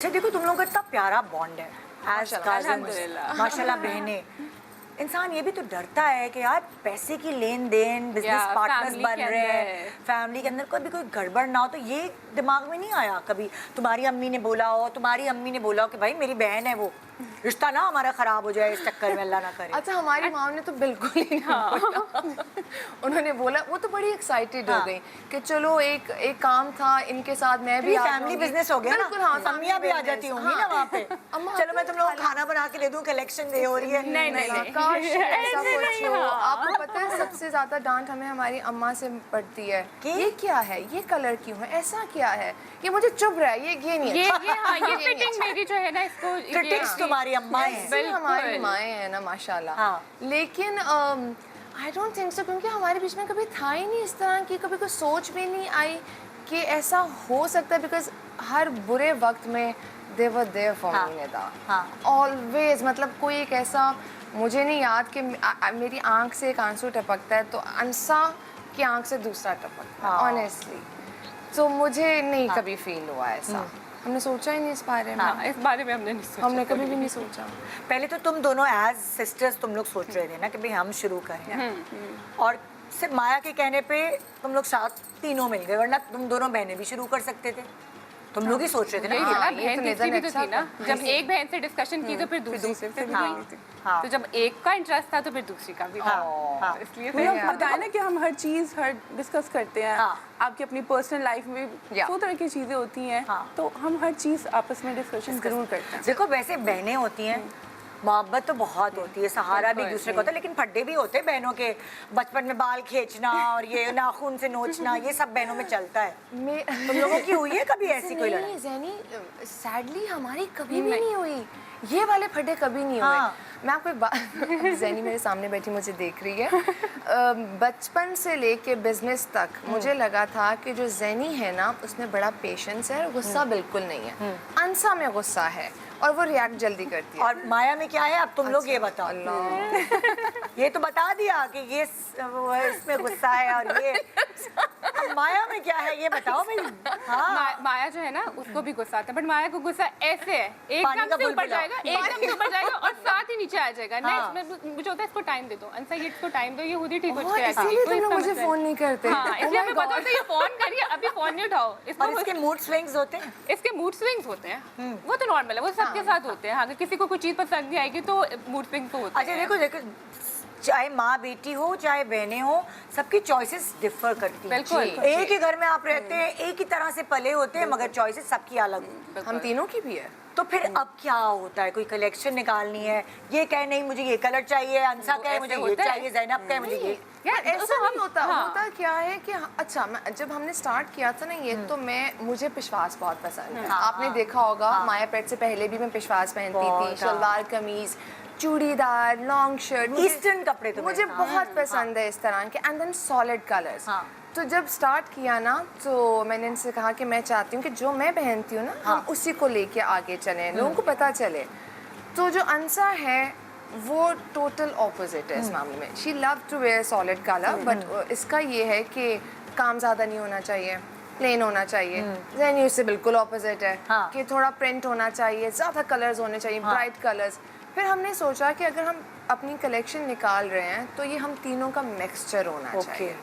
अच्छा देखो तुम लोगों का इतना प्यारा बॉन्ड है एज कजिन्स, माशाल्लाह बहनें। इंसान ये भी तो डरता है कि यार पैसे की लेन देन, बिजनेस पार्टनर्स बन रहे हैं, फैमिली के अंदर कोई कोई गड़बड़ ना हो। तो ये दिमाग में नहीं आया कभी तुम्हारी अम्मी ने बोला हो, तुम्हारी अम्मी ने बोला हो कि भाई मेरी बहन है, वो रिश्ता ना हमारा खराब हो जाए इस चक्कर में, अल्लाह ना करे। अच्छा हमारी माँ ने तो बिल्कुल ही नहीं बोला। उन्होंने बोला, वो तो बड़ी एक्साइटेड हो गई कि चलो एक काम था इनके साथ, मैं भी फैमिली बिजनेस हो गया ना। बिल्कुल, हाँ, अम्मियाँ भी आ जाती होंगी ना वहाँ पे। चलो मैं तुम लोगों को खाना बना के दे दूँ, कलेक्शन दे हो रही है। नहीं, काश ऐसा कुछ हो। आपको पता है सबसे ज्यादा डांट हमें हमारी अम्मा से पड़ती है कि ये क्या है, ये कलर क्यों है, ऐसा क्या है, ये मुझे चुभ रहा है, ये नहीं ये फिटिंग मेरी जो है ना, इसको क्रिटिक्स तुम्हारी अम्मा है, हमारी माएँ हैं ना माशाल्लाह। लेकिन आई डोंट थिंक सो, क्योंकि हमारे बीच में कभी था ही नहीं इस तरह की, कभी कोई सोच भी नहीं आई कि ऐसा हो सकता है। बिकॉज हर बुरे वक्त में they were there for me Nida, always. मतलब कोई एक ऐसा, मुझे नहीं याद कि मेरी आंख से एक आंसू टपकता है तो अंसा की आंख से दूसरा टपकता है, ऑनेस्टली। तो मुझे नहीं कभी फील हुआ ऐसा। हमने सोचा ही नहीं इस बारे में। इस बारे में हमने नहीं सोचा, हमने कभी भी नहीं सोचा। पहले तो तुम दोनों एज सिस्टर्स तुम लोग सोच रहे थे ना कि भाई हम शुरू करें, और सिर्फ माया के कहने पे तुम लोग साथ तीनों मिल गए, वरना तुम दोनों बहनें भी शुरू कर सकते थे। तुम लोग ही सोच रहे थे ना। बहन तीसरी भी तो थी ना। जब एक बहन से डिस्कशन की तो फिर दूसरी से भी हुई। तो जब एक का इंटरेस्ट था तो फिर दूसरी का भी था। इसलिए पता है ना कि हम हर चीज डिस्कस करते हैं। आपकी अपनी पर्सनल लाइफ में 100 तरह की चीजें होती हैं, तो हम हर चीज आपस में डिस्कशन जरूर करते हैं। देखो वैसे बहनें होती हैं, मोहब्बत तो बहुत होती है, सहारा भी दूसरे को होता है, लेकिन फड्डे भी होते हैं बहनों के। बचपन में बाल खींचना और ये नाखून से नोचना, ये सब बहनों में चलता है। तुम लोगों की हुई है कभी ऐसी कोई लड़ाई? ज़ैनी, सैडली हमारी कभी भी नहीं हुई। ये वाले फड्डे कभी नहीं हुए। मैं आपको एक बात, ज़ैनी मेरे सामने बैठी मुझे देख रही है। बचपन से लेके बिजनेस तक मुझे लगा था कि जो ज़ैनी है ना, उसमें बड़ा पेशेंस है, गुस्सा बिल्कुल नहीं है। अंसा में गुस्सा है और वो रिएक्ट जल्दी करती है। और माया में क्या है, अब तुम लोग ये बताओ। ये तो बता दिया कि ये इसमें गुस्सा है, और ये अब माया में क्या है ये बताओ भाई। माया जो है ना, उसको भी गुस्सा आता है, बट माया को गुस्सा ऐसे है, एकदम से ऊपर जाएगा, एकदम से ऊपर जाएगा और साथ ही नीचे आ जाएगा। नेक्स्ट मुझे होता है इसको टाइम दे दो, अंसा ये इसको टाइम दो, ये खुद ही ठीक हो जाएगा। इसलिए तुम लोग मुझे फोन नहीं करते। इसलिए मैं बताऊं तो ये फोन करिए, अभी फोन नहीं उठाओ। और इसके मूड स्विंग्स होते हैं, इसके मूड स्विंग्स होते हैं, वो तो नॉर्मल है, वो सबके साथ होते हैं। अगर किसी को कोई चीज पसंद नहीं आएगी तो मूड स्विंग्स तो होते हैं। अच्छा देखो चाहे माँ बेटी हो चाहे बहनें हो, सबकी चॉइसेस डिफर करती हैं। बिल्कुल। एक ही घर में आप रहते हैं, एक ही तरह से पले होते हैं, मगर चॉइसेस सबकी अलग। हम तीनों की भी है। तो फिर अब क्या होता है, कोई कलेक्शन निकालनी है, ये कहे नहीं मुझे ये कलर चाहिए, अंसा कहे मुझे ये चाहिए, ज़ैनब कहे मुझे ये। यार ऐसा नहीं होता। होता क्या है कि अच्छा, जब हमने स्टार्ट किया था ना ये, तो मुझे पिशवास बहुत पसंद है। आपने देखा होगा माया पेट से पहले भी मैं पिशवास पहनती थी, शलवार कमीज, चूड़ीदार, लॉन्ग शर्ट, ईस्टर्न कपड़े तो मुझे बहुत पसंद है इस तरह के। And then solid colours. तो जब स्टार्ट किया ना, तो मैंने इनसे कहा कि मैं चाहती हूँ कि जो मैं पहनती हूँ ना, हम उसी को लेके आगे चलें, लोगों को पता चले। तो जो अंसा है वो टोटल ऑपोजिट है इस मामले में। She love to wear solid colour, but इसका ये है कि काम ज़्यादा नहीं होना चाहिए, प्लेन होना चाहिए। ज़ैनी उससे बिल्कुल ऑपोजिट है कि थोड़ा प्रिंट होना चाहिए, ज़्यादा कलर्स होने चाहिए, ब्राइट कलर्स। फिर हमने सोचा कि अगर हम अपनी कलेक्शन निकाल रहे हैं तो ये हम तीनों का मिक्सचर होना चाहिए।